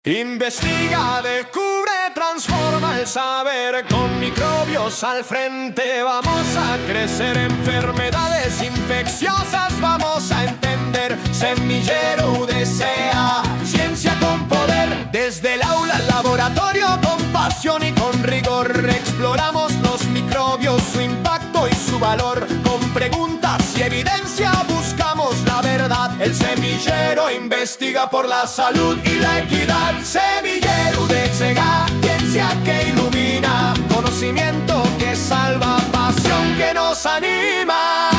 Investiga, descubre, transforma el saber. Con microbios al frente vamos a crecer. Enfermedades infecciosas vamos a entender. Semillero UDCA, ciencia con poder. Desde el aula al laboratorio, con pasión y con rigor. Exploramos los microbios, su impacto y su valor. Con preguntas y evidencia buscamos la verdad. El semillero investiga por la salud y la equidad. Semillero UDCA, ciencia que ilumina, conocimiento que salva, pasión que nos anima.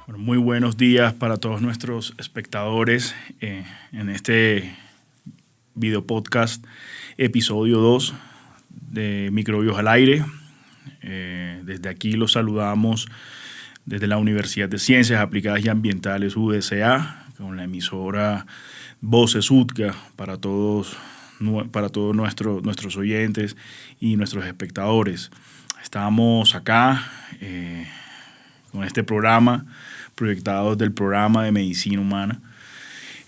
Bueno, muy buenos días para todos nuestros espectadores en este video podcast, episodio 2 de Microbios al Aire. Desde aquí los saludamos desde la Universidad de Ciencias Aplicadas y Ambientales UDCA, con la emisora Voces UTCA para todos nuestros oyentes y nuestros espectadores. Estamos acá con este programa, proyectado del programa de Medicina Humana.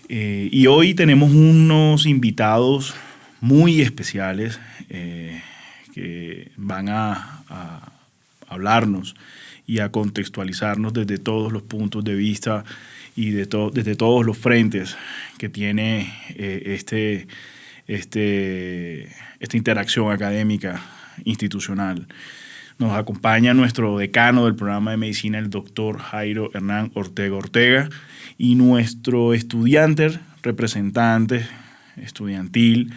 Y hoy tenemos unos invitados muy especiales que van a hablarnos y a contextualizarnos desde todos los puntos de vista y desde todos los frentes que tiene esta interacción académica institucional. Nos acompaña nuestro decano del programa de medicina, el doctor Jairo Hernán Ortega, y nuestro representante estudiantil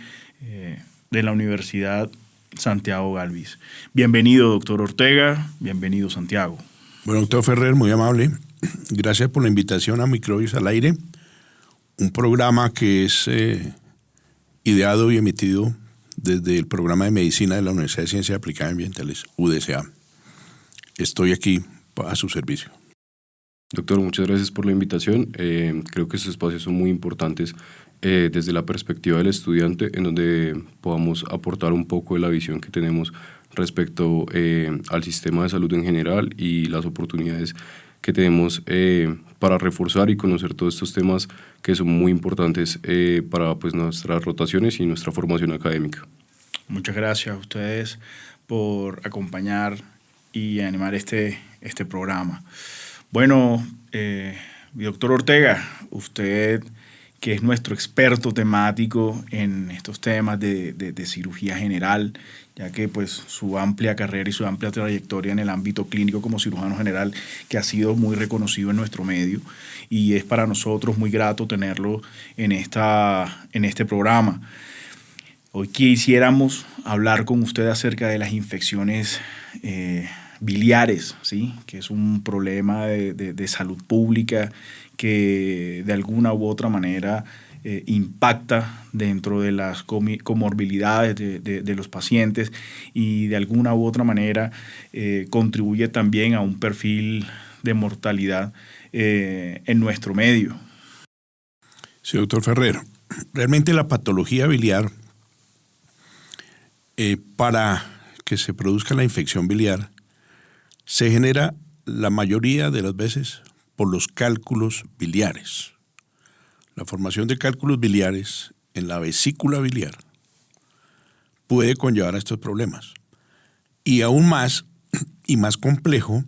de la Universidad Santiago Galvis. Bienvenido, doctor Ortega. Bienvenido, Santiago. Bueno, doctor Ferrer, muy amable. Gracias por la invitación a Microbios al Aire, un programa que es ideado y emitido desde el programa de medicina de la Universidad de Ciencias Aplicadas y Ambientales, UDCA. Estoy aquí a su servicio. Doctor, muchas gracias por la invitación. Creo que estos espacios son muy importantes desde la perspectiva del estudiante, en donde podamos aportar un poco de la visión que tenemos respecto al sistema de salud en general y las oportunidades que tenemos para reforzar y conocer todos estos temas que son muy importantes para nuestras rotaciones y nuestra formación académica. Muchas gracias a ustedes por acompañar y animar este programa. Bueno, doctor Ortega, usted que es nuestro experto temático en estos temas de cirugía general, ya que pues su amplia carrera y su amplia trayectoria en el ámbito clínico como cirujano general, que ha sido muy reconocido en nuestro medio, y es para nosotros muy grato tenerlo en este programa. Hoy quisiéramos hablar con usted acerca de las infecciones biliares, ¿sí? Que es un problema de salud pública que de alguna u otra manera impacta dentro de las comorbilidades de los pacientes y de alguna u otra manera contribuye también a un perfil de mortalidad en nuestro medio. Sí, doctor Ferrer. Realmente la patología biliar, para que se produzca la infección biliar, se genera la mayoría de las veces por los cálculos biliares. La formación de cálculos biliares en la vesícula biliar puede conllevar a estos problemas. Y aún más, y más complejo,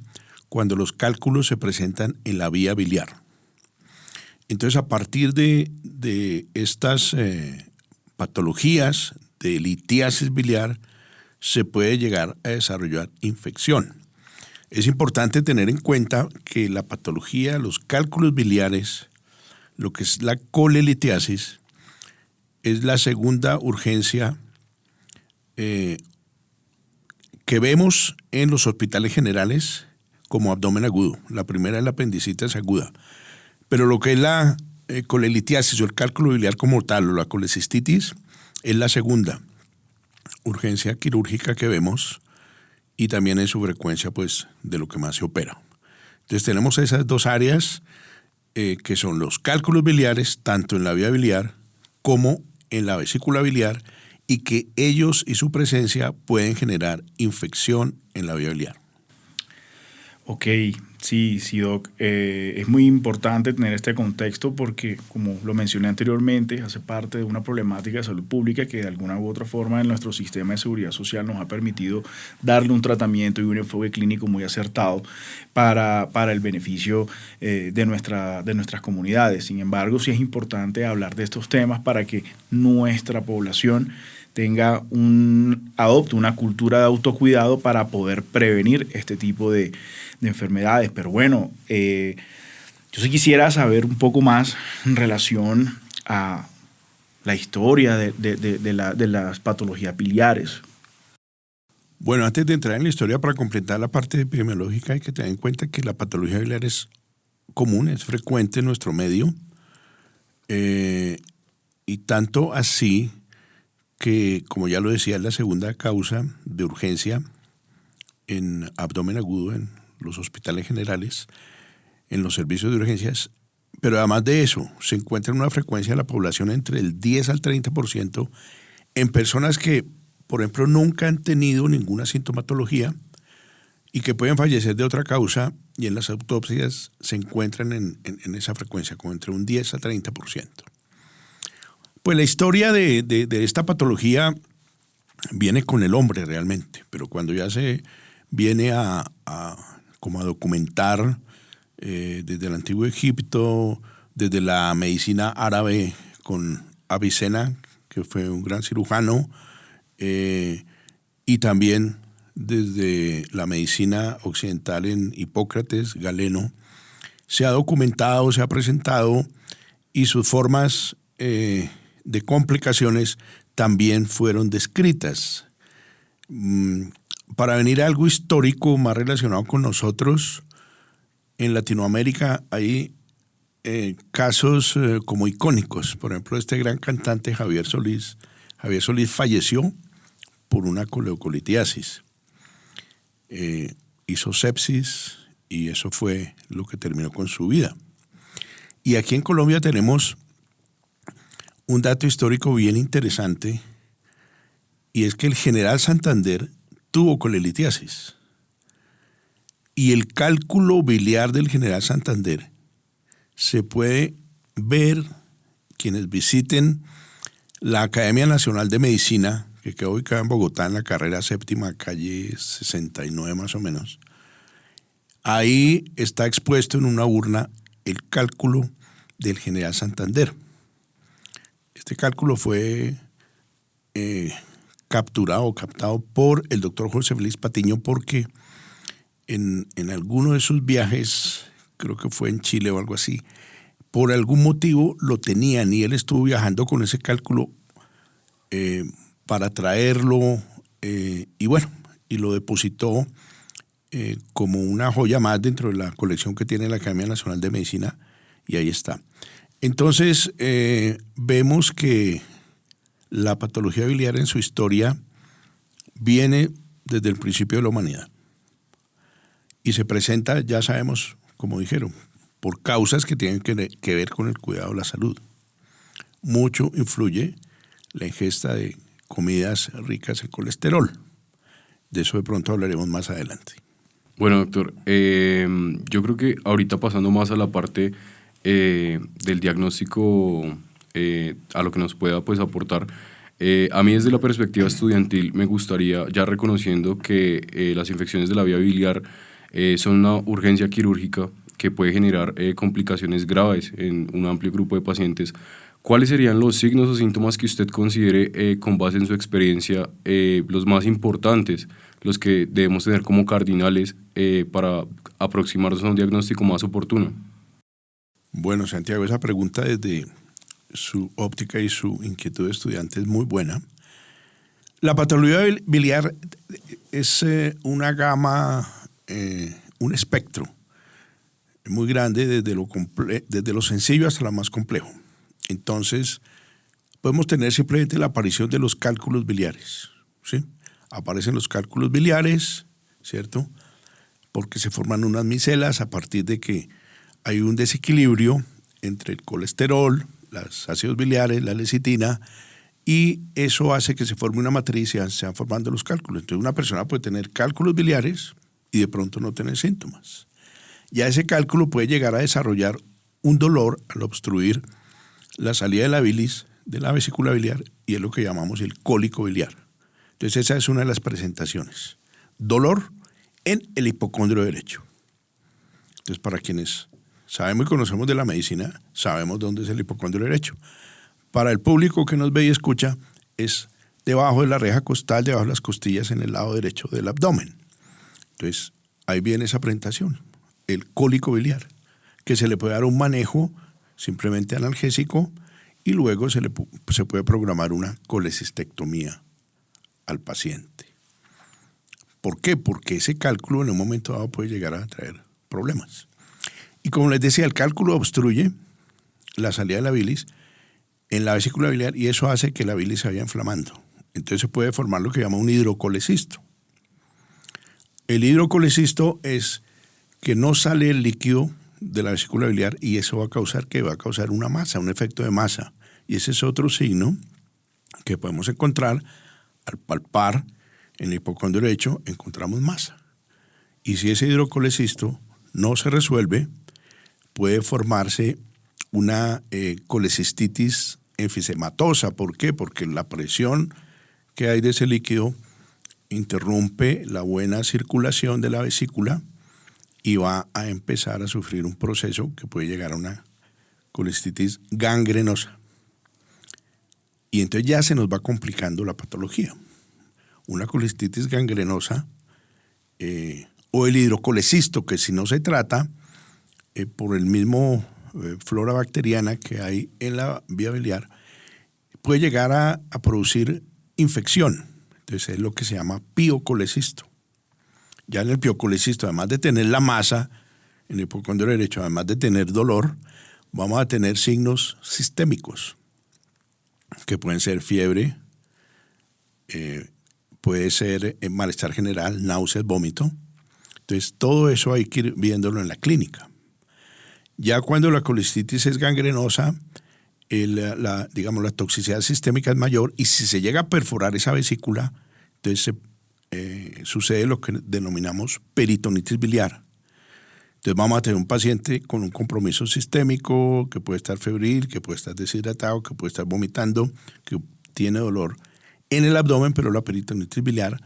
cuando los cálculos se presentan en la vía biliar. Entonces, a partir de estas patologías de litiasis biliar, se puede llegar a desarrollar infección. Es importante tener en cuenta que la patología, los cálculos biliares, lo que es la colelitiasis, es la segunda urgencia que vemos en los hospitales generales como abdomen agudo. La primera es la apendicitis aguda. Pero lo que es la colelitiasis o el cálculo biliar como tal, o la colecistitis, es la segunda urgencia quirúrgica que vemos, y también en su frecuencia pues de lo que más se opera. Entonces tenemos esas dos áreas que son los cálculos biliares, tanto en la vía biliar como en la vesícula biliar, y que ellos y su presencia pueden generar infección en la vía biliar. Ok, Sí, sí, Doc. Es muy importante tener este contexto porque, como lo mencioné anteriormente, hace parte de una problemática de salud pública que de alguna u otra forma en nuestro sistema de seguridad social nos ha permitido darle un tratamiento y un enfoque clínico muy acertado para el beneficio de nuestras comunidades. Sin embargo, sí es importante hablar de estos temas para que nuestra población adopte una cultura de autocuidado para poder prevenir este tipo de enfermedades. Pero bueno, yo sí quisiera saber un poco más en relación a la historia de las patologías biliares. Bueno, antes de entrar en la historia, para completar la parte epidemiológica, hay que tener en cuenta que la patología biliar es común, es frecuente en nuestro medio, y tanto así que, como ya lo decía, es la segunda causa de urgencia en abdomen agudo en los hospitales generales, en los servicios de urgencias, pero además de eso, se encuentra en una frecuencia de la población entre el 10 al 30% en personas que, por ejemplo, nunca han tenido ninguna sintomatología y que pueden fallecer de otra causa, y en las autopsias se encuentran en esa frecuencia, como entre un 10 al 30%. Pues la historia de esta patología viene con el hombre realmente, pero cuando ya se viene como a documentar desde el Antiguo Egipto, desde la medicina árabe con Avicena, que fue un gran cirujano, y también desde la medicina occidental en Hipócrates, Galeno, se ha documentado, se ha presentado, y sus formas de complicaciones también fueron descritas. Para venir a algo histórico más relacionado con nosotros, en Latinoamérica hay casos como icónicos. Por ejemplo, este gran cantante Javier Solís. Javier Solís falleció por una coleocolitiasis. Hizo sepsis y eso fue lo que terminó con su vida. Y aquí en Colombia tenemos un dato histórico bien interesante, y es que el general Santander tuvo colelitiasis. Y el cálculo biliar del general Santander se puede ver, quienes visiten la Academia Nacional de Medicina, que queda ubicada en Bogotá, en la carrera séptima, calle 69 más o menos. Ahí está expuesto en una urna el cálculo del general Santander. Este cálculo fue captado por el doctor José Félix Patiño, porque en alguno de sus viajes, creo que fue en Chile o algo así, por algún motivo lo tenían y él estuvo viajando con ese cálculo para traerlo, y bueno, y lo depositó como una joya más dentro de la colección que tiene la Academia Nacional de Medicina, y ahí está. Entonces, vemos que la patología biliar en su historia viene desde el principio de la humanidad y se presenta, ya sabemos, como dijeron, por causas que tienen que ver con el cuidado de la salud. Mucho influye la ingesta de comidas ricas en colesterol. De eso de pronto hablaremos más adelante. Bueno, doctor, yo creo que ahorita pasando más a la parte del diagnóstico, a lo que nos pueda pues aportar, a mí desde la perspectiva estudiantil me gustaría, ya reconociendo que las infecciones de la vía biliar son una urgencia quirúrgica que puede generar complicaciones graves en un amplio grupo de pacientes, ¿cuáles serían los signos o síntomas que usted considere, con base en su experiencia, los más importantes, los que debemos tener como cardinales para aproximarnos a un diagnóstico más oportuno? Bueno, Santiago, esa pregunta desde su óptica y su inquietud de estudiante es muy buena. La patología biliar es una gama, un espectro muy grande desde lo sencillo hasta lo más complejo. Entonces, podemos tener simplemente la aparición de los cálculos biliares, ¿sí? Aparecen los cálculos biliares, ¿cierto? Porque se forman unas micelas a partir de que hay un desequilibrio entre el colesterol, los ácidos biliares, la lecitina, y eso hace que se forme una matriz y se van formando los cálculos. Entonces una persona puede tener cálculos biliares y de pronto no tener síntomas. ya ese cálculo puede llegar a desarrollar un dolor al obstruir la salida de la bilis de la vesícula biliar y es lo que llamamos el cólico biliar. Entonces esa es una de las presentaciones. Dolor en el hipocondrio derecho. Entonces para quienes sabemos y conocemos de la medicina, sabemos dónde es el hipocondrio derecho. Para el público que nos ve y escucha, es debajo de la reja costal, debajo de las costillas en el lado derecho del abdomen. Entonces ahí viene esa presentación, el cólico biliar, que se le puede dar un manejo simplemente analgésico y luego se puede programar una colecistectomía al paciente. ¿Por qué? Porque ese cálculo en un momento dado puede llegar a traer problemas. Y como les decía, el cálculo obstruye la salida de la bilis en la vesícula biliar y eso hace que la bilis se vaya inflamando. Entonces se puede formar lo que llama un hidrocolecisto. El hidrocolecisto es que no sale el líquido de la vesícula biliar y eso va a causar ¿qué? Va a causar una masa, un efecto de masa. Y ese es otro signo que podemos encontrar al palpar en el hipocondrio derecho, encontramos masa. Y si ese hidrocolecisto no se resuelve, puede formarse una colecistitis enfisematosa. ¿Por qué? Porque la presión que hay de ese líquido interrumpe la buena circulación de la vesícula y va a empezar a sufrir un proceso que puede llegar a una colecistitis gangrenosa. Y entonces ya se nos va complicando la patología. Una colecistitis gangrenosa o el hidrocolecisto, que si no se trata por el mismo flora bacteriana que hay en la vía biliar, puede llegar a producir infección. Entonces es lo que se llama piocolecisto. Ya en el piocolecisto, además de tener la masa en el hipocondrio derecho, además de tener dolor, vamos a tener signos sistémicos, que pueden ser fiebre, puede ser malestar general, náuseas, vómito. Entonces todo eso hay que ir viéndolo en la clínica. Ya cuando la colecistitis es gangrenosa, la toxicidad sistémica es mayor y si se llega a perforar esa vesícula, entonces sucede lo que denominamos peritonitis biliar. Entonces vamos a tener un paciente con un compromiso sistémico, que puede estar febril, que puede estar deshidratado, que puede estar vomitando, que tiene dolor en el abdomen, pero la peritonitis biliar,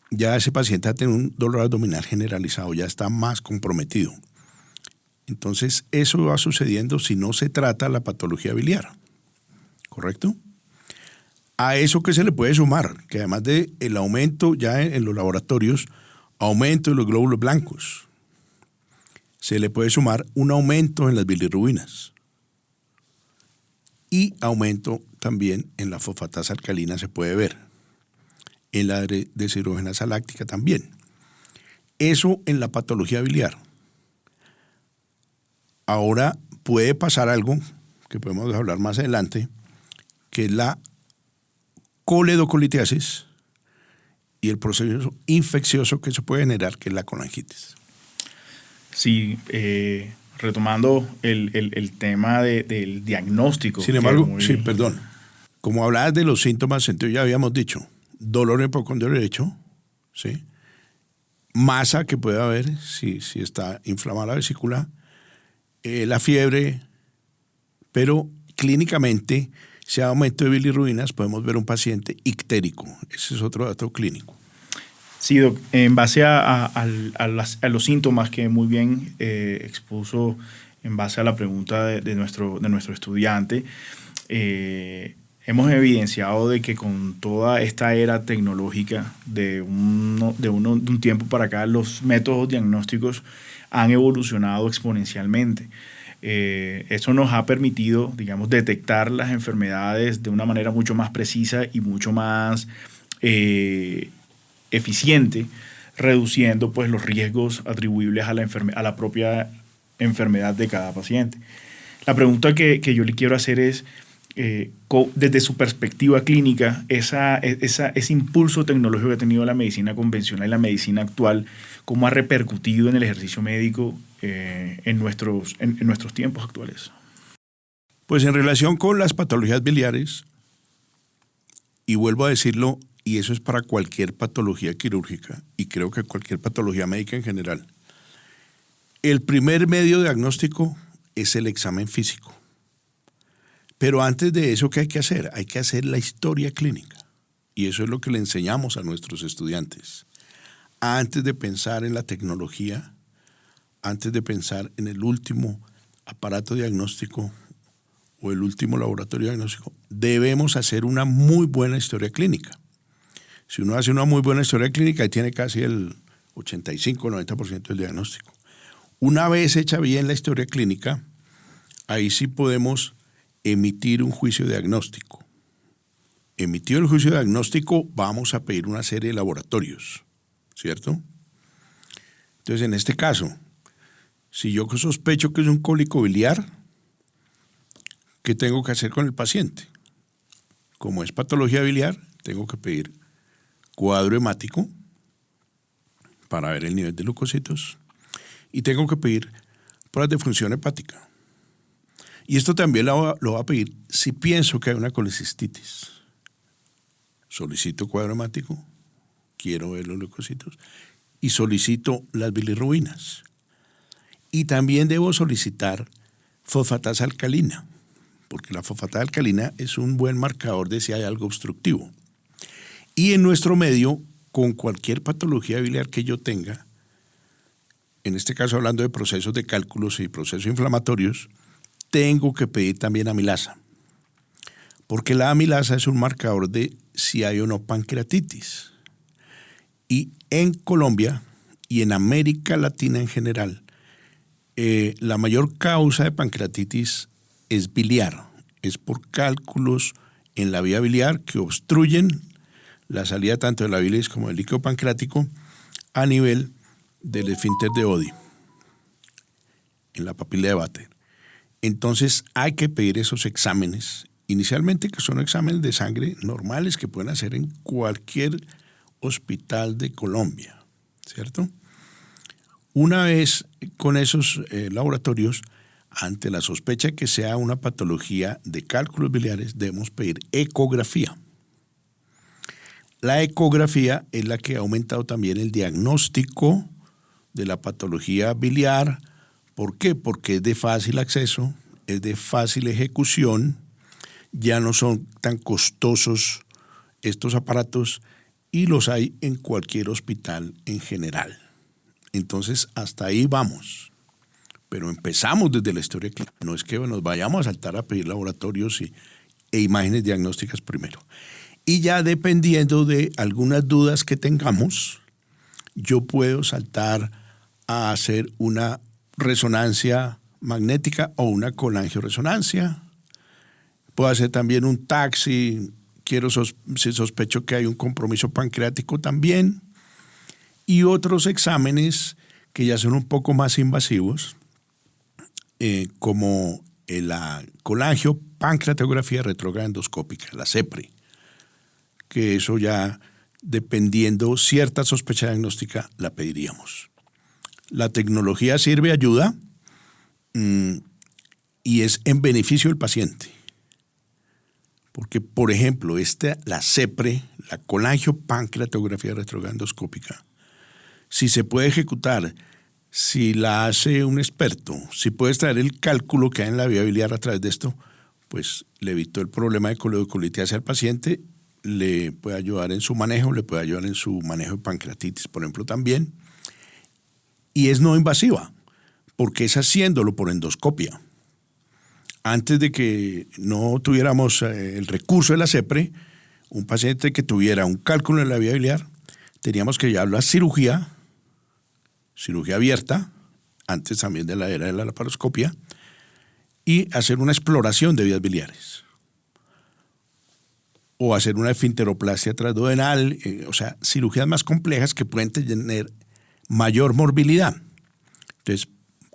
ya ese paciente tiene un dolor abdominal generalizado, ya está más comprometido. Entonces eso va sucediendo si no se trata la patología biliar, ¿correcto? A eso que se le puede sumar, que además del aumento ya en los laboratorios, aumento de los glóbulos blancos, se le puede sumar un aumento en las bilirrubinas y aumento también en la fosfatasa alcalina se puede ver, en la deshidrogenasa láctica también. Eso en la patología biliar. Ahora puede pasar algo que podemos hablar más adelante, que es la coledocolitiasis y el proceso infeccioso que se puede generar, que es la colangitis. Sí, retomando el tema del diagnóstico. Sin embargo, como hablabas de los síntomas, entonces ya habíamos dicho, dolor en el hipocondrio derecho, ¿sí? Masa que puede haber si está inflamada la vesícula, la fiebre, pero clínicamente, si hay aumento de bilirrubinas, podemos ver un paciente ictérico. Ese es otro dato clínico. Sí, Doc, en base a los síntomas que muy bien expuso en base a la pregunta de nuestro estudiante, hemos evidenciado de que con toda esta era tecnológica de un tiempo para acá, los métodos diagnósticos han evolucionado exponencialmente. Eso nos ha permitido, digamos, detectar las enfermedades de una manera mucho más precisa y mucho más eficiente, reduciendo pues los riesgos atribuibles a la propia enfermedad de cada paciente. La pregunta que yo le quiero hacer es, desde su perspectiva clínica, ese impulso tecnológico que ha tenido la medicina convencional y la medicina actual, ¿cómo ha repercutido en el ejercicio médico en nuestros tiempos actuales? Pues en relación con las patologías biliares, y vuelvo a decirlo, y eso es para cualquier patología quirúrgica, y creo que cualquier patología médica en general, El primer medio diagnóstico es el examen físico. Pero antes de eso, ¿qué hay que hacer? Hay que hacer la historia clínica. Y eso es lo que le enseñamos a nuestros estudiantes. Antes de pensar en la tecnología, antes de pensar en el último aparato diagnóstico o el último laboratorio diagnóstico, debemos hacer una muy buena historia clínica. Si uno hace una muy buena historia clínica, ahí tiene casi el 85-90% del diagnóstico. Una vez hecha bien la historia clínica, ahí sí podemos emitir un juicio diagnóstico. Emitido el juicio diagnóstico, vamos a pedir una serie de laboratorios, ¿cierto? Entonces, en este caso, si yo sospecho que es un cólico biliar, ¿qué tengo que hacer con el paciente? Como es patología biliar, tengo que pedir cuadro hemático para ver el nivel de leucocitos y tengo que pedir pruebas de función hepática. Y esto también lo voy a pedir si pienso que hay una colecistitis. Solicito cuadro hemático, quiero ver los leucocitos y solicito las bilirrubinas. Y también debo solicitar fosfatasa alcalina, porque la fosfatasa alcalina es un buen marcador de si hay algo obstructivo. Y en nuestro medio, con cualquier patología biliar que yo tenga, en este caso hablando de procesos de cálculos y procesos inflamatorios, tengo que pedir también amilasa, porque la amilasa es un marcador de si hay o no pancreatitis. Y en Colombia y en América Latina en general, la mayor causa de pancreatitis es biliar, es por cálculos en la vía biliar que obstruyen la salida tanto de la bilis como del líquido pancreático a nivel del esfínter de Oddi, en la papila de Vater. Entonces hay que pedir esos exámenes, inicialmente que son exámenes de sangre normales que pueden hacer en cualquier hospital de Colombia, ¿cierto? Una vez con esos laboratorios, ante la sospecha que sea una patología de cálculos biliares, debemos pedir ecografía. La ecografía es la que ha aumentado también el diagnóstico de la patología biliar. ¿Por qué? Porque es de fácil acceso, es de fácil ejecución, ya no son tan costosos estos aparatos y los hay en cualquier hospital en general. Entonces, hasta ahí vamos. Pero empezamos desde la historia clínica. No es que nos vayamos a saltar a pedir laboratorios e imágenes diagnósticas primero. Y ya dependiendo de algunas dudas que tengamos, yo puedo saltar a hacer una resonancia magnética o una colangioresonancia. Puedo hacer también un TAC si sospecho que hay un compromiso pancreático también. Y otros exámenes que ya son un poco más invasivos, como la colangiopancreatografía retrógrada endoscópica, la CEPRE, que eso ya, dependiendo cierta sospecha diagnóstica, la pediríamos. La tecnología sirve, ayuda, y es en beneficio del paciente. Porque, por ejemplo, la CEPRE, la colangiopancreatografía retrógrada endoscópica, si se puede ejecutar, si la hace un experto, si puede extraer el cálculo que hay en la vía biliar a través de esto, pues le evitó el problema de coledocolitias al paciente, le puede ayudar en su manejo, le puede ayudar en su manejo de pancreatitis, por ejemplo, también. Y es no invasiva, porque es haciéndolo por endoscopia. Antes de que no tuviéramos el recurso de la CEPRE, un paciente que tuviera un cálculo en la vía biliar, teníamos que llevarlo a cirugía abierta, antes también de la era de la laparoscopia, y hacer una exploración de vías biliares. O hacer una esfinteroplastia transduodenal, o sea, cirugías más complejas que pueden tener mayor morbilidad. Entonces,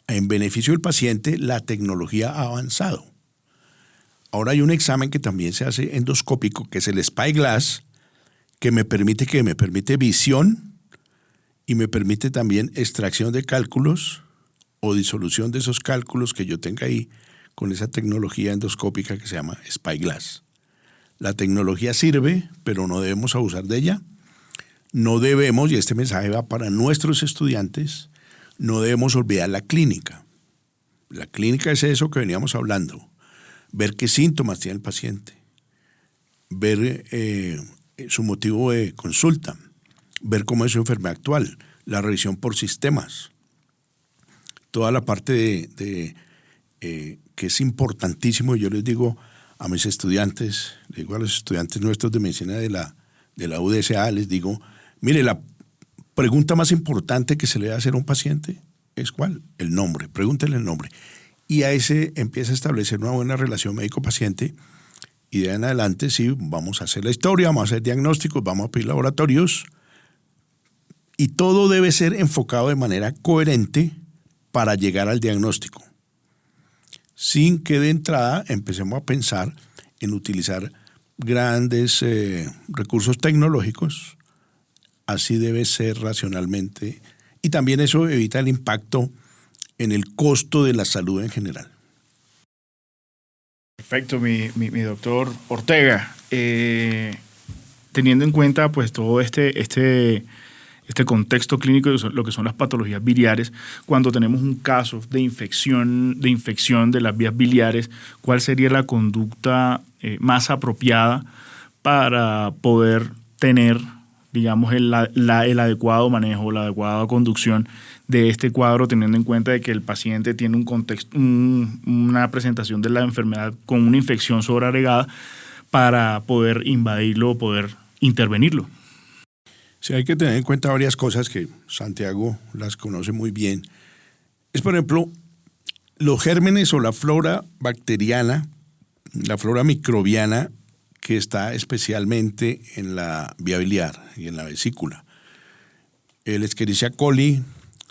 en beneficio del paciente, la tecnología ha avanzado. Ahora hay un examen que también se hace endoscópico, que es el Spyglass, que me permite visión y me permite también extracción de cálculos o disolución de esos cálculos que yo tenga ahí con esa tecnología endoscópica que se llama Spyglass. La tecnología sirve, pero no debemos abusar de ella. No debemos, y este mensaje va para nuestros estudiantes, no debemos olvidar la clínica. La clínica es eso que veníamos hablando, ver qué síntomas tiene el paciente, ver su motivo de consulta, ver cómo es su enfermedad actual, la revisión por sistemas, toda la parte que es importantísimo. Yo les digo a mis estudiantes, les digo a los estudiantes nuestros de medicina de la UDSA, les digo, mire, la pregunta más importante que se le debe hacer a un paciente es ¿cuál? El nombre, pregúntele el nombre. Y a ese empieza a establecer una buena relación médico-paciente y de ahí en adelante sí, vamos a hacer la historia, vamos a hacer diagnósticos, vamos a pedir laboratorios y todo debe ser enfocado de manera coherente para llegar al diagnóstico, sin que de entrada empecemos a pensar en utilizar grandes recursos tecnológicos. Así debe ser racionalmente y también eso evita el impacto en el costo de la salud en general. Perfecto, mi doctor Ortega. Teniendo en cuenta pues todo este contexto clínico de lo que son las patologías biliares, cuando tenemos un caso de infección de las vías biliares, ¿cuál sería la conducta más apropiada para poder tener, digamos, el adecuado manejo, la adecuada conducción de este cuadro, teniendo en cuenta de que el paciente tiene un contexto, una presentación de la enfermedad con una infección sobreagregada para poder invadirlo o poder intervenirlo? Sí, hay que tener en cuenta varias cosas que Santiago las conoce muy bien. Es, por ejemplo, los gérmenes o la flora bacteriana, la flora microbiana que está especialmente en la vía biliar y en la vesícula. El Escherichia coli,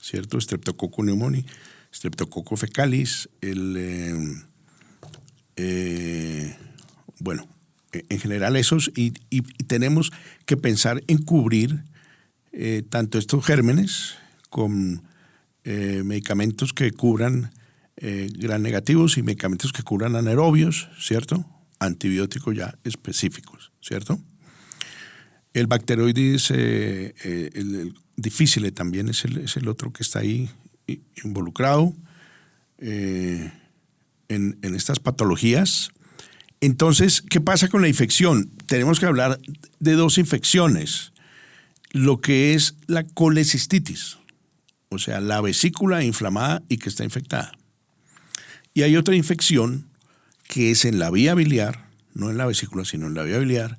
¿cierto? Streptococcus pneumoniae, Streptococcus fecalis, bueno, en general esos, y tenemos que pensar en cubrir tanto estos gérmenes con medicamentos que cubran gram negativos y medicamentos que cubran anaerobios, ¿cierto? Antibióticos ya específicos, ¿cierto? El Bacteroides el difícil también es el otro que está ahí involucrado en estas patologías. Entonces, ¿qué pasa con la infección? Tenemos que hablar de dos infecciones. Lo que es la colecistitis, o sea, la vesícula inflamada y que está infectada. Y hay otra infección que es en la vía biliar, no en la vesícula, sino en la vía biliar,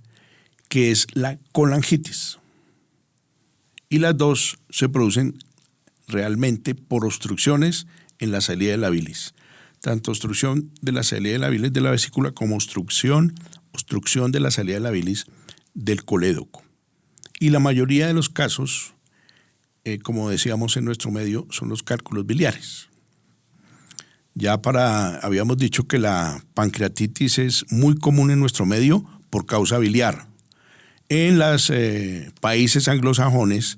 que es la colangitis. Y las dos se producen realmente por obstrucciones en la salida de la bilis. Tanto obstrucción de la salida de la bilis de la vesícula como obstrucción de la salida de la bilis del colédoco. Y la mayoría de los casos, como decíamos en nuestro medio, son los cálculos biliares. Ya habíamos dicho que la pancreatitis es muy común en nuestro medio por causa biliar. En los países anglosajones,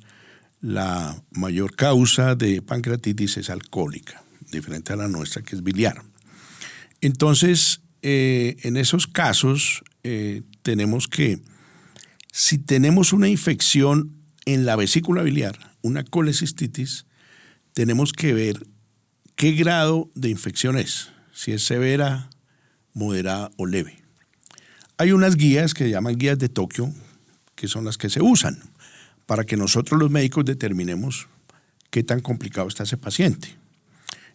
la mayor causa de pancreatitis es alcohólica, diferente a la nuestra que es biliar. Entonces, en esos casos, tenemos que, si tenemos una infección en la vesícula biliar, una colecistitis, tenemos que ver qué grado de infección es, si es severa, moderada o leve. Hay unas guías que se llaman guías de Tokio, que son las que se usan para que nosotros los médicos determinemos qué tan complicado está ese paciente.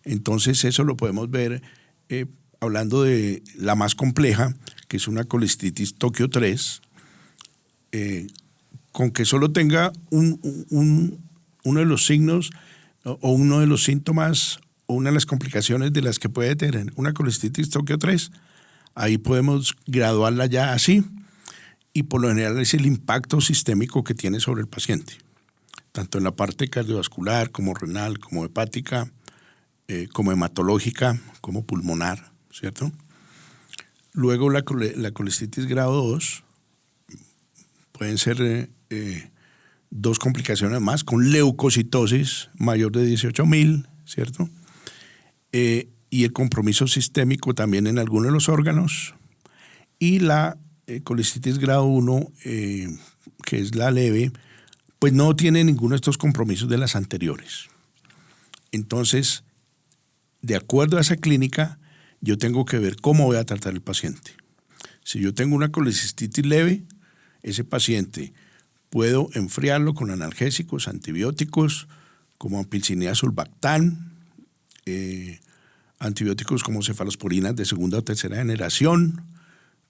Entonces eso lo podemos ver hablando de la más compleja, que es una colecistitis Tokio 3, con que solo tenga uno de los signos o uno de los síntomas o una de las complicaciones de las que puede tener una colecistitis Tokio 3, ahí podemos graduarla ya así, y por lo general es el impacto sistémico que tiene sobre el paciente, tanto en la parte cardiovascular como renal, como hepática, como hematológica, como pulmonar, ¿cierto? Luego la colecistitis grado 2, pueden ser dos complicaciones más, con leucocitosis mayor de 18.000, ¿cierto? Y el compromiso sistémico también en algunos de los órganos. Y la colecistitis grado 1, que es la leve, pues no tiene ninguno de estos compromisos de las anteriores. Entonces, de acuerdo a esa clínica, yo tengo que ver cómo voy a tratar al paciente. Si yo tengo una colecistitis leve, ese paciente puedo enfriarlo con analgésicos, antibióticos, como ampicilina sulbactam, antibióticos como cefalosporinas de segunda o tercera generación.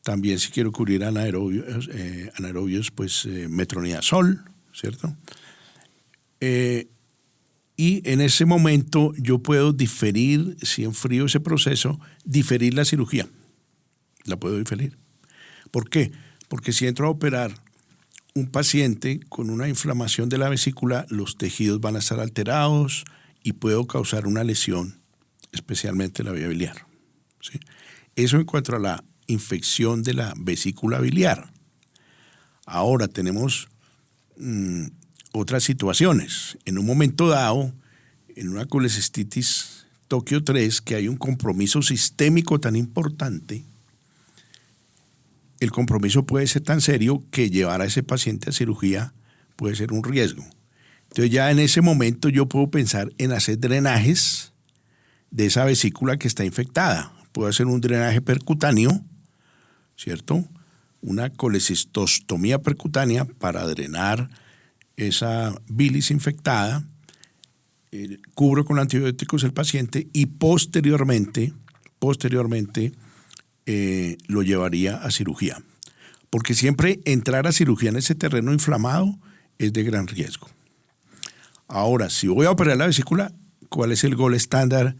También si quiero cubrir anaerobios, pues metronidazol, ¿cierto? Y en ese momento yo puedo diferir, si enfrío ese proceso, diferir la cirugía. La puedo diferir. ¿Por qué? Porque si entro a operar un paciente con una inflamación de la vesícula, los tejidos van a estar alterados y puedo causar una lesión, especialmente la vía biliar. ¿Sí? Eso en cuanto a la infección de la vesícula biliar. Ahora tenemos otras situaciones. En un momento dado, en una colecistitis Tokio 3, que hay un compromiso sistémico tan importante, el compromiso puede ser tan serio que llevar a ese paciente a cirugía puede ser un riesgo. Entonces ya en ese momento yo puedo pensar en hacer drenajes de esa vesícula que está infectada. Puedo hacer un drenaje percutáneo, ¿cierto? Una colecistostomía percutánea para drenar esa bilis infectada, cubro con antibióticos el paciente y posteriormente lo llevaría a cirugía. Porque siempre entrar a cirugía en ese terreno inflamado es de gran riesgo. Ahora, si voy a operar la vesícula, ¿cuál es el gold estándar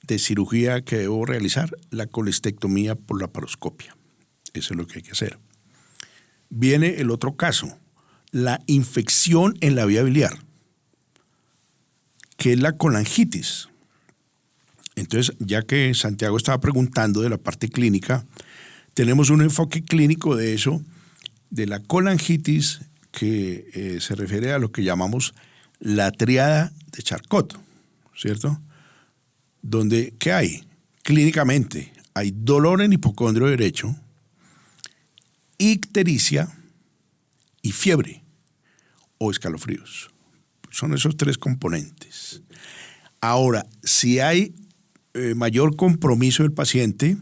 de cirugía que debo realizar? La colestectomía por laparoscopia. Eso es lo que hay que hacer. Viene el otro caso, la infección en la vía biliar, que es la colangitis. Entonces, ya que Santiago estaba preguntando de la parte clínica, tenemos un enfoque clínico de eso, de la colangitis, que se refiere a lo que llamamos la tríada de Charcot, ¿cierto? Donde, ¿qué hay? Clínicamente, hay dolor en hipocondrio derecho, ictericia y fiebre o escalofríos. Son esos tres componentes. Ahora, si hay mayor compromiso del paciente,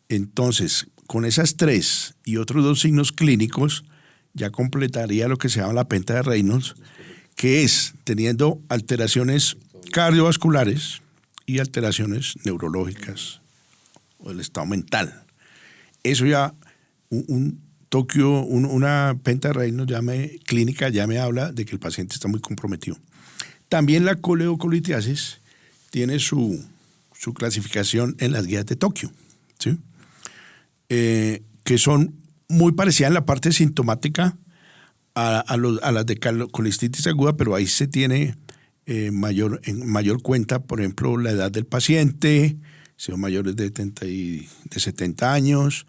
entonces con esas tres y otros dos signos clínicos ya completaría lo que se llama la penta de Reynolds, que es teniendo alteraciones cardiovasculares y alteraciones neurológicas o del estado mental. Eso ya, una penta de Reynolds clínica ya me habla de que el paciente está muy comprometido. También la coleocolitiasis tiene su clasificación en las guías de Tokio, ¿sí? Que son muy parecidas en la parte sintomática a las de colestitis aguda, pero ahí se tiene en mayor cuenta, por ejemplo, la edad del paciente, si son mayores de 70 años,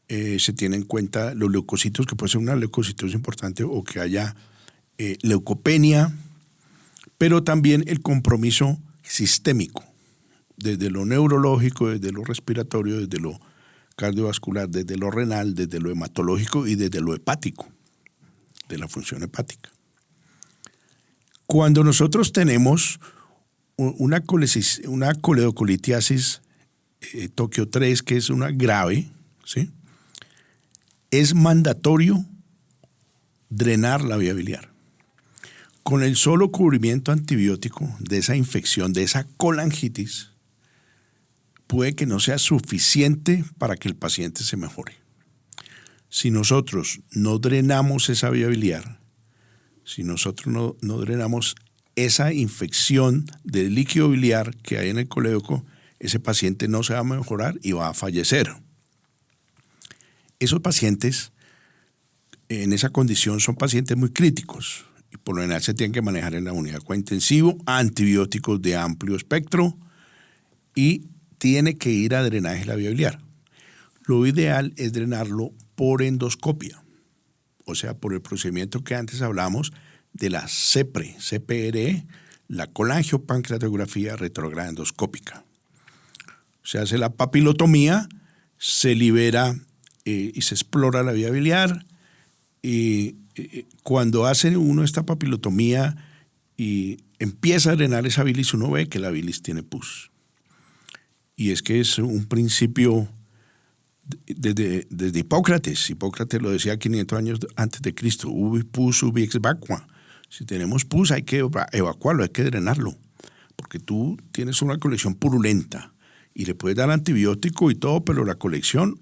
se tienen en cuenta los leucocitos, que puede ser una leucocitosis importante o que haya leucopenia, pero también el compromiso sistémico, desde lo neurológico, desde lo respiratorio, desde lo cardiovascular, desde lo renal, desde lo hematológico y desde lo hepático, de la función hepática. Cuando nosotros tenemos una coleocolitiasis Tokio 3, que es una grave, ¿sí?, es mandatorio drenar la vía biliar. Con el solo cubrimiento antibiótico de esa infección, de esa colangitis, puede que no sea suficiente para que el paciente se mejore. Si nosotros no drenamos esa vía biliar, si nosotros no drenamos esa infección del líquido biliar que hay en el colédoco, ese paciente no se va a mejorar y va a fallecer. Esos pacientes en esa condición son pacientes muy críticos y por lo general se tienen que manejar en la unidad de cuidado intensivo, antibióticos de amplio espectro y tiene que ir a drenaje de la vía biliar. Lo ideal es drenarlo por endoscopia, o sea, por el procedimiento que antes hablamos de la CPRE, la colangiopancreatografía retrograda endoscópica. Se hace la papilotomía, se libera y se explora la vía biliar, y cuando hace uno esta papilotomía y empieza a drenar esa bilis, uno ve que la bilis tiene pus. Y es que es un principio desde Hipócrates. Hipócrates lo decía 500 años antes de Cristo. Ubi pus, ubi ex vacua. Si tenemos pus hay que evacuarlo, hay que drenarlo. Porque tú tienes una colección purulenta y le puedes dar antibiótico y todo, pero la colección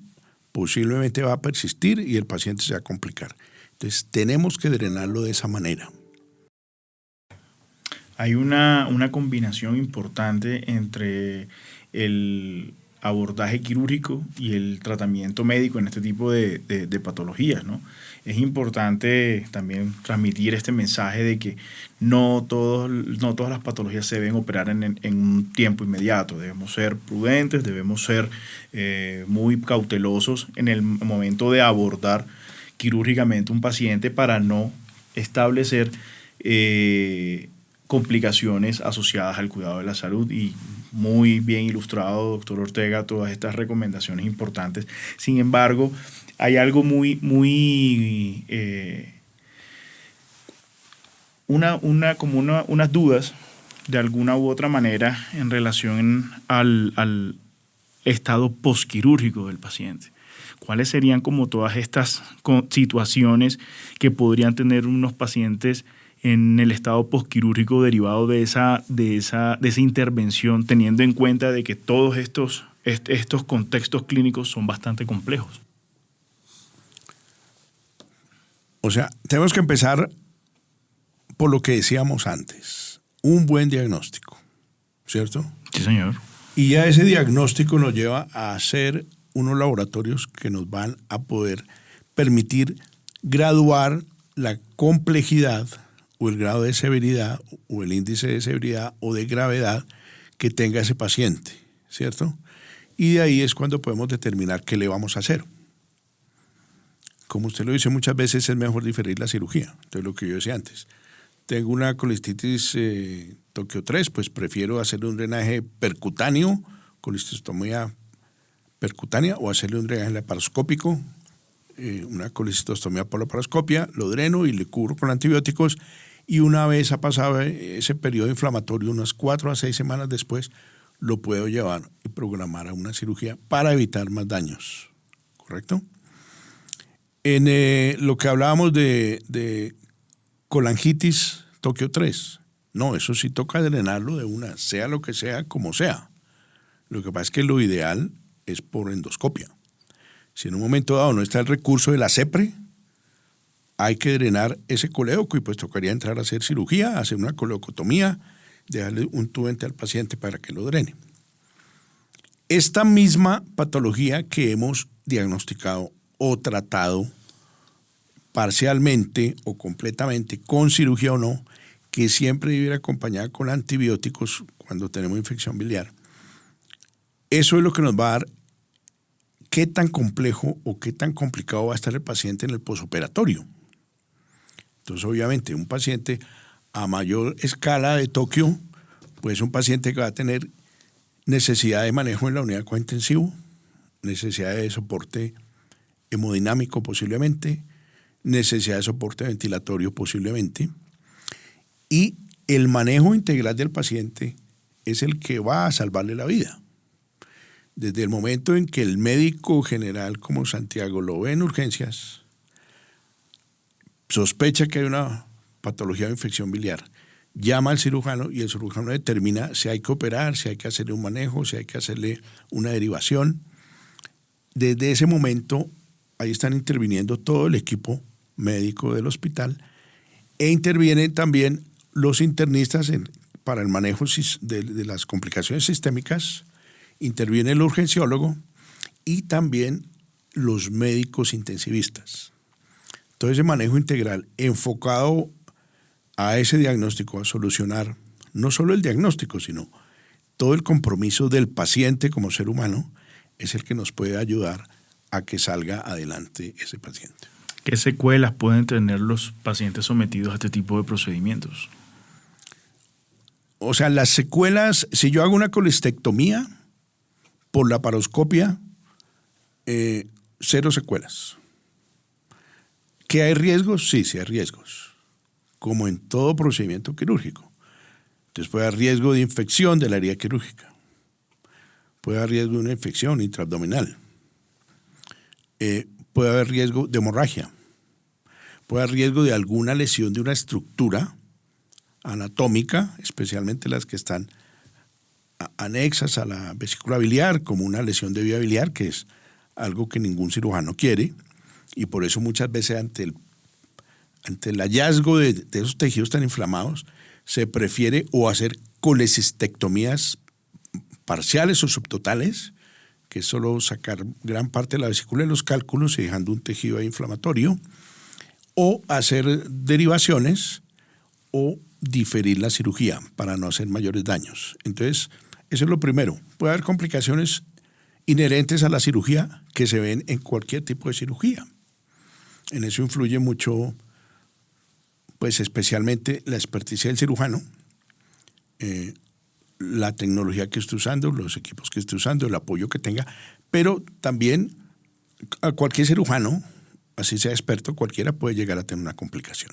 posiblemente va a persistir y el paciente se va a complicar. Entonces tenemos que drenarlo de esa manera. Hay una combinación importante entre el abordaje quirúrgico y el tratamiento médico en este tipo de patologías, ¿no? Es importante también transmitir este mensaje de que no todas las patologías se deben operar en un tiempo inmediato. Debemos ser prudentes, debemos ser muy cautelosos en el momento de abordar quirúrgicamente un paciente para no establecer complicaciones asociadas al cuidado de la salud. Y muy bien ilustrado, doctor Ortega, todas estas recomendaciones importantes. Sin embargo, hay algo unas dudas de alguna u otra manera en relación al estado posquirúrgico del paciente. ¿Cuáles serían como todas estas situaciones que podrían tener unos pacientes en el estado posquirúrgico derivado de esa intervención, teniendo en cuenta de que todos estos contextos clínicos son bastante complejos? O sea, tenemos que empezar por lo que decíamos antes, un buen diagnóstico, ¿cierto? Sí, señor. Y ya ese diagnóstico nos lleva a hacer unos laboratorios que nos van a poder permitir graduar la complejidad o el grado de severidad o el índice de severidad o de gravedad que tenga ese paciente, ¿cierto? Y de ahí es cuando podemos determinar qué le vamos a hacer. Como usted lo dice, muchas veces es mejor diferir la cirugía. Entonces, lo que yo decía antes, tengo una colestitis Tokio 3, pues prefiero hacerle un drenaje percutáneo, colecistostomía percutánea, o hacerle un drenaje laparoscópico, una colecistostomía por laparoscopia, lo dreno y le cubro con antibióticos, y una vez ha pasado ese periodo inflamatorio, unas 4 a 6 semanas después, lo puedo llevar y programar a una cirugía para evitar más daños, ¿correcto? En lo que hablábamos de colangitis Tokio 3, no, eso sí toca drenarlo de una, sea lo que sea, como sea. Lo que pasa es que lo ideal es por endoscopia. Si en un momento dado no está el recurso de la CEPRE, hay que drenar ese colédoco y pues tocaría entrar a hacer cirugía, hacer una coledocotomía, dejarle un tubente al paciente para que lo drene. Esta misma patología que hemos diagnosticado o tratado parcialmente o completamente, con cirugía o no, que siempre debe ir acompañada con antibióticos cuando tenemos infección biliar, eso es lo que nos va a dar qué tan complejo o qué tan complicado va a estar el paciente en el posoperatorio. Entonces, obviamente, un paciente a mayor escala de Tokio, pues un paciente que va a tener necesidad de manejo en la unidad de cuidado intensivo, necesidad de soporte hemodinámico posiblemente, necesidad de soporte ventilatorio posiblemente, y el manejo integral del paciente es el que va a salvarle la vida. Desde el momento en que el médico general como Santiago lo ve en urgencias, sospecha que hay una patología de infección biliar, llama al cirujano y el cirujano determina si hay que operar, si hay que hacerle un manejo, si hay que hacerle una derivación. Desde ese momento, ahí están interviniendo todo el equipo médico del hospital e intervienen también los internistas para el manejo de las complicaciones sistémicas, interviene el urgenciólogo y también los médicos intensivistas. Todo ese manejo integral enfocado a ese diagnóstico, a solucionar no solo el diagnóstico, sino todo el compromiso del paciente como ser humano, es el que nos puede ayudar a que salga adelante ese paciente. ¿Qué secuelas pueden tener los pacientes sometidos a este tipo de procedimientos? O sea, las secuelas, si yo hago una colestectomía por laparoscopia, 0 secuelas. ¿Que hay riesgos? Sí, sí hay riesgos, como en todo procedimiento quirúrgico. Entonces puede haber riesgo de infección de la herida quirúrgica. Puede haber riesgo de una infección intraabdominal. Puede haber riesgo de hemorragia. Puede haber riesgo de alguna lesión de una estructura anatómica, especialmente las que están anexas a la vesícula biliar, como una lesión de vía biliar, que es algo que ningún cirujano quiere, y por eso muchas veces ante el hallazgo de esos tejidos tan inflamados, se prefiere o hacer colecistectomías parciales o subtotales, que es solo sacar gran parte de la vesícula de los cálculos y dejando un tejido ahí inflamatorio, o hacer derivaciones o diferir la cirugía para no hacer mayores daños. Entonces, eso es lo primero. Puede haber complicaciones inherentes a la cirugía que se ven en cualquier tipo de cirugía. En eso influye mucho, pues especialmente la experticia del cirujano, la tecnología que esté usando, los equipos que esté usando, el apoyo que tenga, pero también a cualquier cirujano, así sea experto, cualquiera puede llegar a tener una complicación.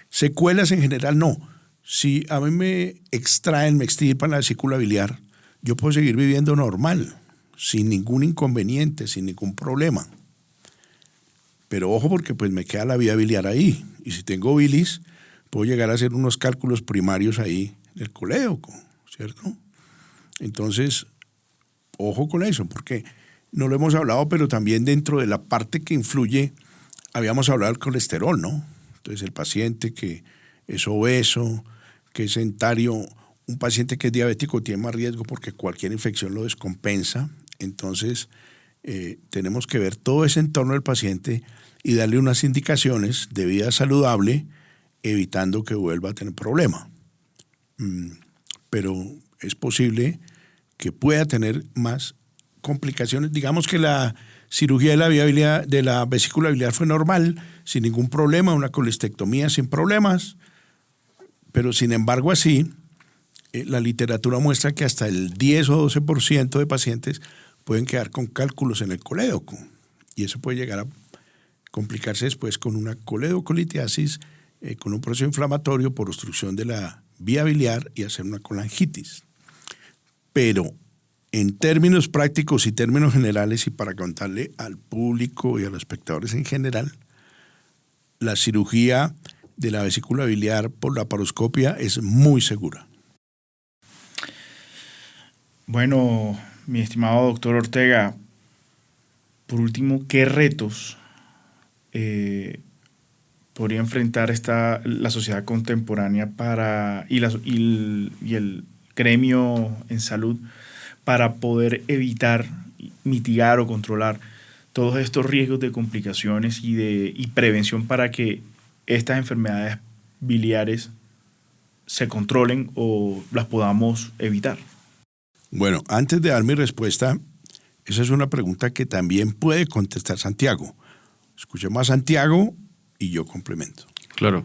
Secuelas en general no. Si a mí me extraen, me extirpan la vesícula biliar, yo puedo seguir viviendo normal, sin ningún inconveniente, sin ningún problema. Pero ojo, porque pues me queda la vía biliar ahí. Y si tengo bilis, puedo llegar a hacer unos cálculos primarios ahí en el colédoco, ¿cierto? Entonces, ojo con eso, porque no lo hemos hablado, pero también dentro de la parte que influye, habíamos hablado del colesterol, ¿no? Entonces, el paciente que es obeso, que es sedentario, un paciente que es diabético tiene más riesgo porque cualquier infección lo descompensa. Entonces, tenemos que ver todo ese entorno del paciente y darle unas indicaciones de vida saludable, evitando que vuelva a tener problema. Pero es posible que pueda tener más complicaciones. Digamos que la cirugía de la vesícula biliar fue normal, sin ningún problema, una colestectomía sin problemas, pero sin embargo así, la literatura muestra que hasta el 10 o 12% de pacientes pueden quedar con cálculos en el colédoco y eso puede llegar a complicarse después con una coledocolitiasis, con un proceso inflamatorio por obstrucción de la vía biliar y hacer una colangitis. Pero en términos prácticos y términos generales y para contarle al público y a los espectadores en general, la cirugía de la vesícula biliar por laparoscopia es muy segura. Bueno, mi estimado doctor Ortega, por último, ¿qué retos podría enfrentar la sociedad contemporánea y el gremio en salud para poder evitar, mitigar o controlar todos estos riesgos de complicaciones y prevención para que estas enfermedades biliares se controlen o las podamos evitar? Bueno, antes de dar mi respuesta, esa es una pregunta que también puede contestar Santiago. Escuchemos a Santiago y yo complemento. Claro.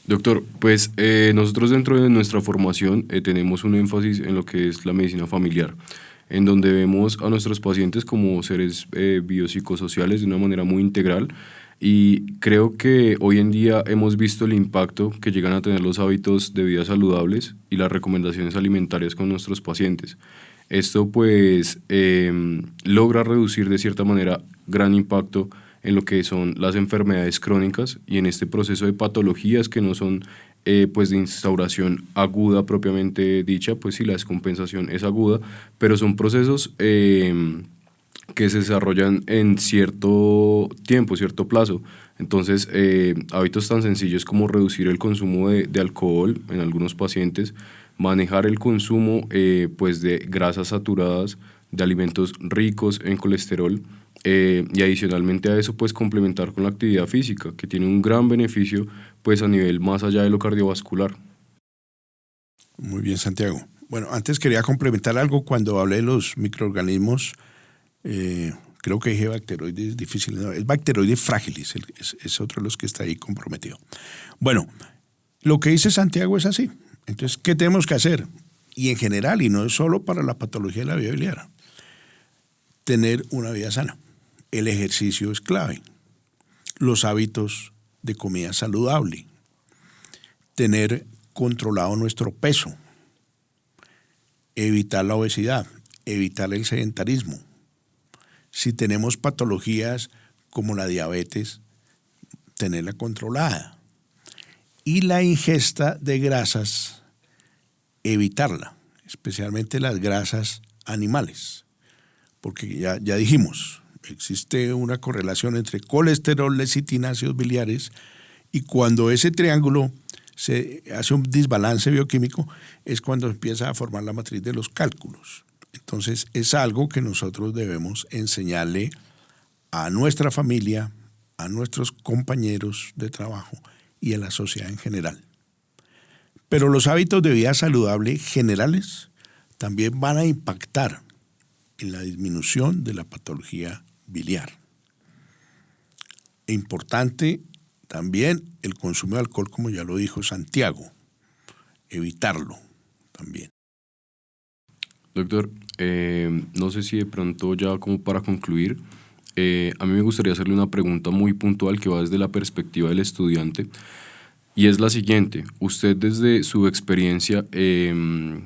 Doctor, pues nosotros dentro de nuestra formación tenemos un énfasis en lo que es la medicina familiar, en donde vemos a nuestros pacientes como seres biopsicosociales de una manera muy integral y creo que hoy en día hemos visto el impacto que llegan a tener los hábitos de vida saludables y las recomendaciones alimentarias con nuestros pacientes. Esto pues logra reducir de cierta manera gran impacto en lo que son las enfermedades crónicas y en este proceso de patologías que no son pues de instauración aguda propiamente dicha, pues sí, la descompensación es aguda, pero son procesos que se desarrollan en cierto tiempo, cierto plazo. Entonces, hábitos tan sencillos como reducir el consumo de alcohol en algunos pacientes, manejar el consumo pues de grasas saturadas, de alimentos ricos en colesterol, y adicionalmente a eso pues complementar con la actividad física, que tiene un gran beneficio pues a nivel más allá de lo cardiovascular. Muy bien, Santiago. Bueno, antes quería complementar algo cuando hablé de los microorganismos. Creo que dije bacteroides difíciles, no, es bacteroides frágiles, es otro de los que está ahí comprometido. Bueno, lo que dice Santiago es así. Entonces, ¿qué tenemos que hacer? Y en general, y no es solo para la patología de la vía biliar, tener una vida sana. El ejercicio es clave. Los hábitos de comida saludable. Tener controlado nuestro peso, evitar la obesidad, evitar el sedentarismo. Si tenemos patologías como la diabetes, tenerla controlada. Y la ingesta de grasas, evitarla, especialmente las grasas animales. Porque ya dijimos, existe una correlación entre colesterol, lecitina, ácidos biliares, y cuando ese triángulo se hace un desbalance bioquímico es cuando empieza a formar la matriz de los cálculos. Entonces es algo que nosotros debemos enseñarle a nuestra familia, a nuestros compañeros de trabajo y a la sociedad en general. Pero los hábitos de vida saludable generales también van a impactar en la disminución de la patología biliar. Importante también el consumo de alcohol, como ya lo dijo Santiago, evitarlo también. Doctor, no sé si de pronto ya como para concluir, a mí me gustaría hacerle una pregunta muy puntual que va desde la perspectiva del estudiante y es la siguiente. Usted desde su experiencia, ¿qué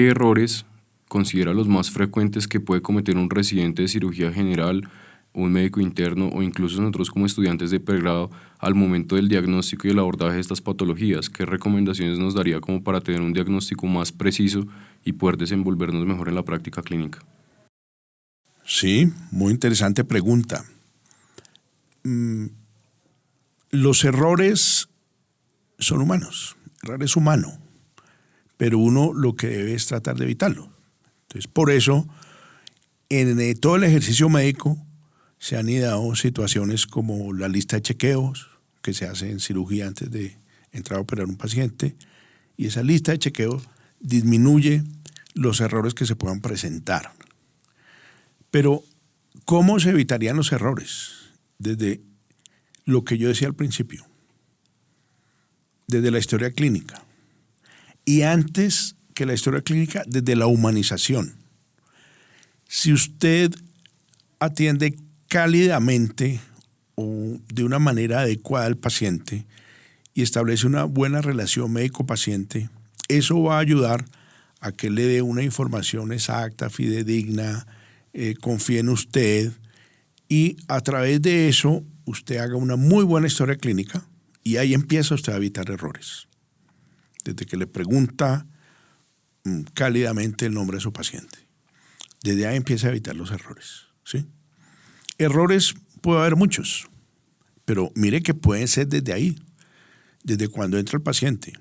errores considera los más frecuentes que puede cometer un residente de cirugía general, un médico interno o incluso nosotros como estudiantes de pregrado al momento del diagnóstico y el abordaje de estas patologías? ¿Qué recomendaciones nos daría como para tener un diagnóstico más preciso y poder desenvolvernos mejor en la práctica clínica? Sí, muy interesante pregunta. Los errores son humanos, error es humano, pero uno lo que debe es tratar de evitarlo. Entonces, por eso, en todo el ejercicio médico se han ideado situaciones como la lista de chequeos que se hace en cirugía antes de entrar a operar un paciente, y esa lista de chequeos disminuye los errores que se puedan presentar. Pero, ¿cómo se evitarían los errores? Desde lo que yo decía al principio, desde la historia clínica. Y antes que la historia clínica, desde la humanización. Si usted atiende cálidamente o de una manera adecuada al paciente y establece una buena relación médico-paciente, eso va a ayudar a que le dé una información exacta, fidedigna, confíe en usted, y a través de eso usted haga una muy buena historia clínica y ahí empieza usted a evitar errores. Desde que le pregunta cálidamente el nombre de su paciente. Desde ahí empieza a evitar los errores, ¿sí? Errores puede haber muchos, pero mire que pueden ser desde ahí, desde cuando entra el paciente.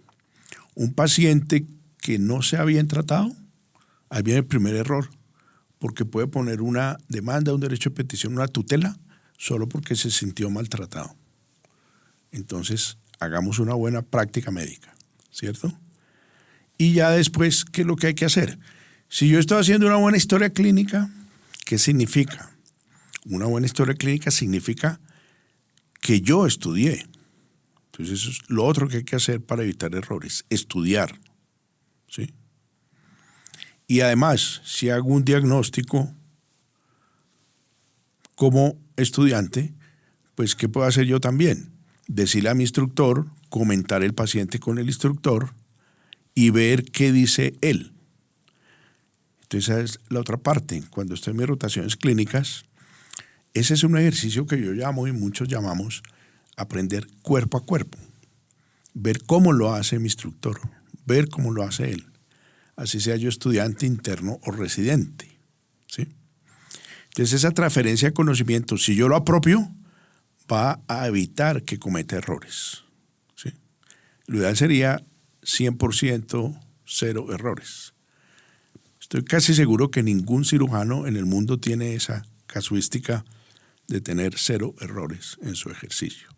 Un paciente que no sea bien tratado, ahí viene el primer error, porque puede poner una demanda, un derecho de petición, una tutela, solo porque se sintió maltratado. Entonces, hagamos una buena práctica médica, ¿cierto? Y ya después, ¿qué es lo que hay que hacer? Si yo estoy haciendo una buena historia clínica, ¿qué significa? Una buena historia clínica significa que yo estudié. Entonces, eso es lo otro que hay que hacer para evitar errores, estudiar, ¿sí? Y además, si hago un diagnóstico como estudiante, pues ¿qué puedo hacer yo también? Decirle a mi instructor, comentar el paciente con el instructor y ver qué dice él. Entonces esa es la otra parte. Cuando estoy en mis rotaciones clínicas, ese es un ejercicio que yo llamo y muchos llamamos aprender cuerpo a cuerpo. Ver cómo lo hace mi instructor, ver cómo lo hace él. Así sea yo estudiante, interno o residente, ¿sí? Entonces esa transferencia de conocimiento, si yo lo apropio, va a evitar que cometa errores, ¿sí? Lo ideal sería 100% cero errores. Estoy casi seguro que ningún cirujano en el mundo tiene esa casuística de tener cero errores en su ejercicio.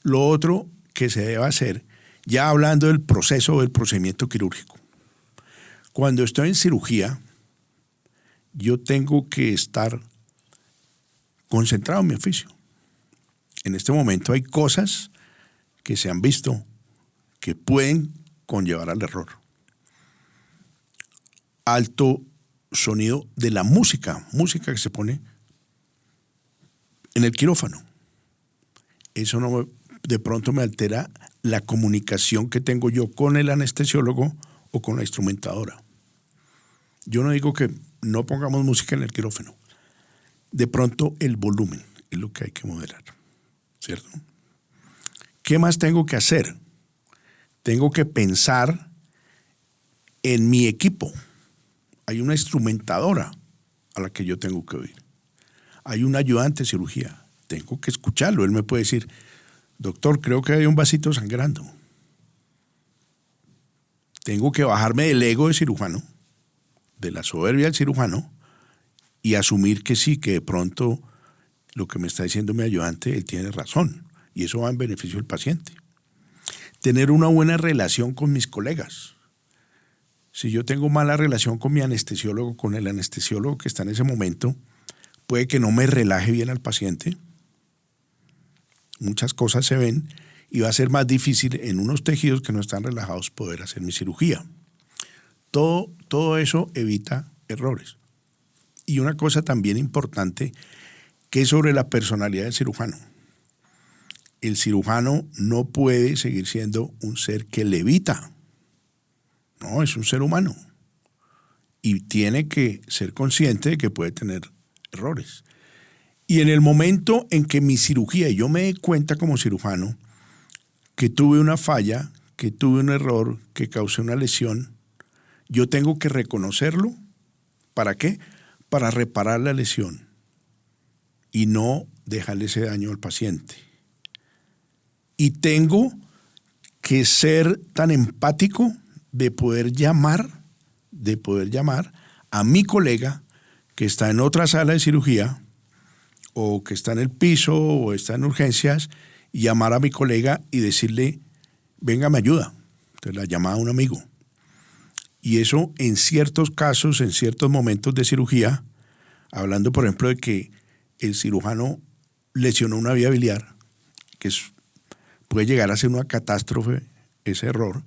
Lo otro que se debe hacer, ya hablando del proceso o del procedimiento quirúrgico. Cuando estoy en cirugía, yo tengo que estar concentrado en mi oficio. En este momento hay cosas que se han visto que pueden conllevar al error. Alto sonido de la música que se pone en el quirófano. Eso no me de pronto me altera la comunicación que tengo yo con el anestesiólogo o con la instrumentadora. Yo no digo que no pongamos música en el quirófano. De pronto el volumen es lo que hay que moderar, ¿cierto? ¿Qué más tengo que hacer? Tengo que pensar en mi equipo. Hay una instrumentadora a la que yo tengo que oír. Hay un ayudante de cirugía. Tengo que escucharlo. Él me puede decir, doctor, creo que hay un vasito sangrando. Tengo que bajarme del ego de cirujano, de la soberbia del cirujano, y asumir que sí, que de pronto lo que me está diciendo mi ayudante, él tiene razón. Y eso va en beneficio del paciente. Tener una buena relación con mis colegas. Si yo tengo mala relación con mi anestesiólogo, con el anestesiólogo que está en ese momento, puede que no me relaje bien al paciente. Muchas cosas se ven y va a ser más difícil en unos tejidos que no están relajados poder hacer mi cirugía. Todo eso evita errores. Y una cosa también importante que es sobre la personalidad del cirujano. El cirujano no puede seguir siendo un ser que levita. No, es un ser humano. Y tiene que ser consciente de que puede tener errores. Y en el momento en que mi cirugía, y yo me dé cuenta como cirujano, que tuve una falla, que tuve un error, que causé una lesión, yo tengo que reconocerlo. ¿Para qué? Para reparar la lesión y no dejarle ese daño al paciente. Y tengo que ser tan empático de poder llamar a mi colega que está en otra sala de cirugía o que está en el piso o está en urgencias, y llamar a mi colega y decirle, venga, me ayuda. Entonces la llamada a un amigo. Y eso en ciertos casos, en ciertos momentos de cirugía, hablando por ejemplo de que el cirujano lesionó una vía biliar, que puede llegar a ser una catástrofe ese error,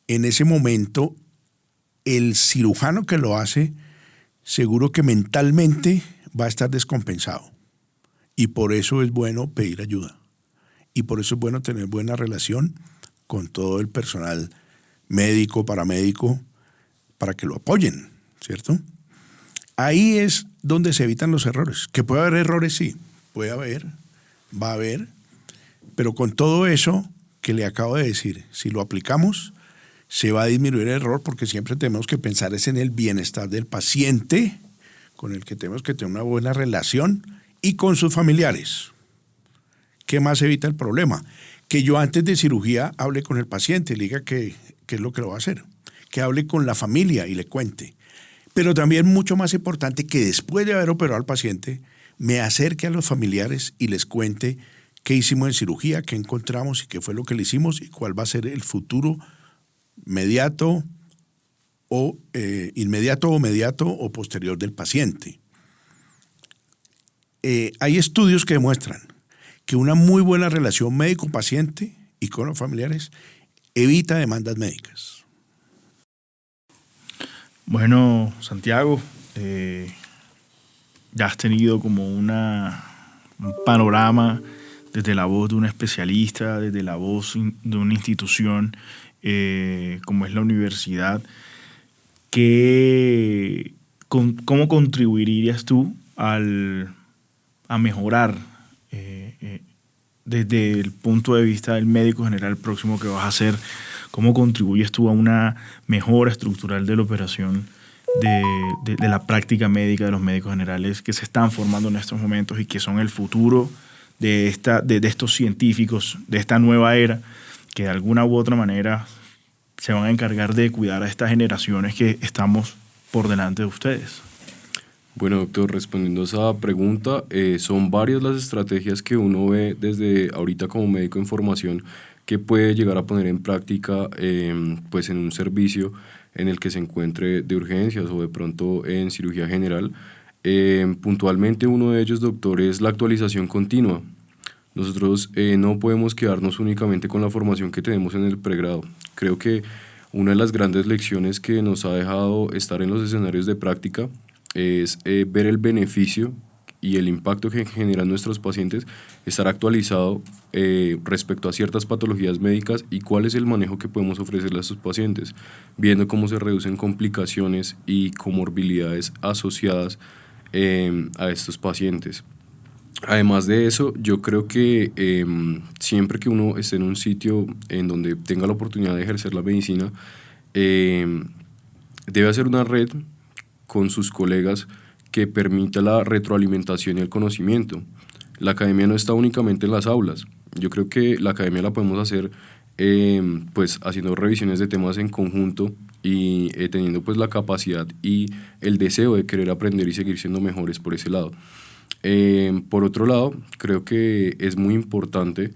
en ese momento el cirujano que lo hace seguro que mentalmente va a estar descompensado. Y por eso es bueno pedir ayuda. Y por eso es bueno tener buena relación con todo el personal médico, paramédico, para que lo apoyen, ¿cierto? Ahí es donde se evitan los errores. Que puede haber errores, sí, puede haber, va a haber, pero con todo eso que le acabo de decir, si lo aplicamos, se va a disminuir el error, porque siempre tenemos que pensar es en el bienestar del paciente, con el que tenemos que tener una buena relación, y con sus familiares. ¿Qué más evita el problema? Que yo antes de cirugía hable con el paciente, le diga qué es lo que lo va a hacer, que hable con la familia y le cuente. Pero también mucho más importante que después de haber operado al paciente, me acerque a los familiares y les cuente qué hicimos en cirugía, qué encontramos y qué fue lo que le hicimos y cuál va a ser el futuro inmediato o mediato o posterior del paciente. Hay estudios que demuestran que una muy buena relación médico-paciente y con los familiares evita demandas médicas. Bueno, Santiago, ya has tenido como un panorama desde la voz de un especialista, desde la voz de una institución como es la universidad. ¿Cómo contribuirías tú a mejorar desde el punto de vista del médico general próximo que vas a hacer? ¿Cómo contribuyes tú a una mejora estructural de la operación de la práctica médica de los médicos generales que se están formando en estos momentos y que son el futuro de estos científicos, de esta nueva era, que de alguna u otra manera se van a encargar de cuidar a estas generaciones que estamos por delante de ustedes? Bueno, doctor, respondiendo a esa pregunta, son varias las estrategias que uno ve desde ahorita como médico en formación que puede llegar a poner en práctica pues en un servicio en el que se encuentre de urgencias o de pronto en cirugía general. Puntualmente uno de ellos, doctor, es la actualización continua. Nosotros no podemos quedarnos únicamente con la formación que tenemos en el pregrado. Creo que una de las grandes lecciones que nos ha dejado estar en los escenarios de práctica es ver el beneficio y el impacto que generan nuestros pacientes, estar actualizado respecto a ciertas patologías médicas y cuál es el manejo que podemos ofrecerle a estos pacientes, viendo cómo se reducen complicaciones y comorbilidades asociadas a estos pacientes. Además de eso, yo creo que siempre que uno esté en un sitio en donde tenga la oportunidad de ejercer la medicina, debe hacer una red con sus colegas que permita la retroalimentación y el conocimiento. La academia no está únicamente en las aulas. Yo creo que la academia la podemos hacer pues haciendo revisiones de temas en conjunto y teniendo pues la capacidad y el deseo de querer aprender y seguir siendo mejores por ese lado. Por otro lado, creo que es muy importante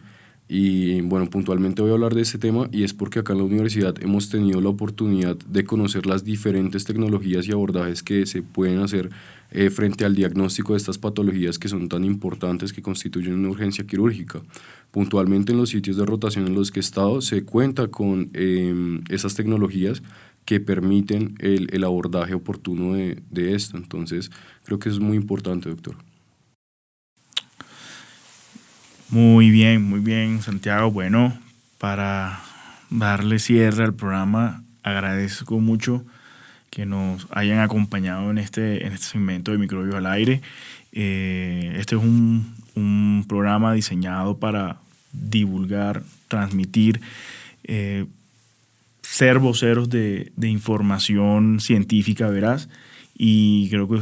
y bueno, puntualmente voy a hablar de este tema y es porque acá en la universidad hemos tenido la oportunidad de conocer las diferentes tecnologías y abordajes que se pueden hacer frente al diagnóstico de estas patologías que son tan importantes, que constituyen una urgencia quirúrgica. Puntualmente en los sitios de rotación en los que he estado se cuenta con esas tecnologías que permiten el abordaje oportuno de esto. Entonces creo que eso es muy importante, doctor. Muy bien, Santiago. Bueno, para darle cierre al programa, agradezco mucho que nos hayan acompañado en este segmento de Microbios al Aire. Este es un programa diseñado para divulgar, transmitir, ser voceros de información científica veraz, y creo que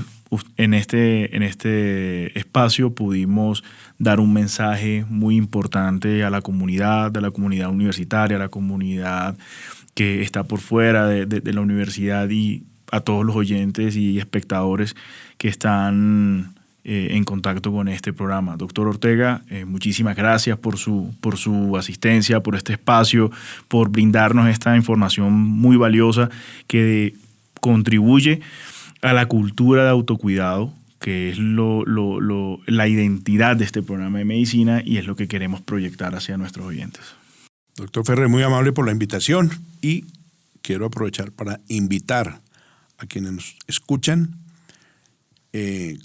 en este espacio pudimos dar un mensaje muy importante a la comunidad universitaria, a la comunidad que está por fuera de la universidad, y a todos los oyentes y espectadores que están en contacto con este programa. Doctor Ortega, muchísimas gracias por su asistencia, por este espacio, por brindarnos esta información muy valiosa que contribuye a la cultura de autocuidado, que es la identidad de este programa de medicina y es lo que queremos proyectar hacia nuestros oyentes. Doctor Ferrer, muy amable por la invitación, y quiero aprovechar para invitar a quienes nos escuchan,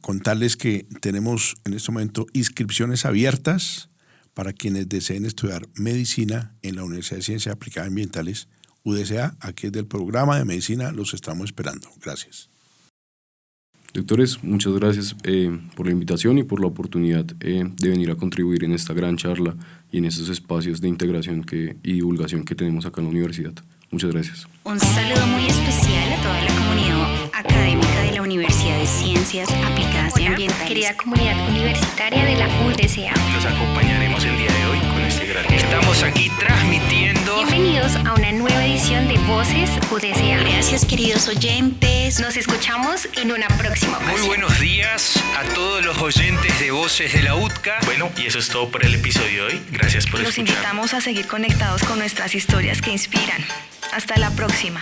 contarles que tenemos en este momento inscripciones abiertas para quienes deseen estudiar medicina en la Universidad de Ciencias Aplicadas Ambientales, UDCA. Aquí es del programa de medicina, los estamos esperando. Gracias. Doctores, muchas gracias por la invitación y por la oportunidad de venir a contribuir en esta gran charla y en estos espacios de integración y divulgación que tenemos acá en la universidad. Muchas gracias. Un saludo muy especial a toda la comunidad académica de la Universidad de Ciencias Aplicadas y Ambientales. Querida comunidad universitaria de la UDCA. Los acompañaremos el día de hoy con este gran evento. Estamos aquí transmitiendo. Bienvenidos a una nueva edición de Voces UDCA. Gracias, queridos oyentes. Nos escuchamos en una próxima ocasión. Muy buenos días a todos los oyentes de Voces de la UTCA. Bueno, y eso es todo por el episodio de hoy. Gracias por escuchar. Los invitamos a seguir conectados con nuestras historias que inspiran. Hasta la próxima.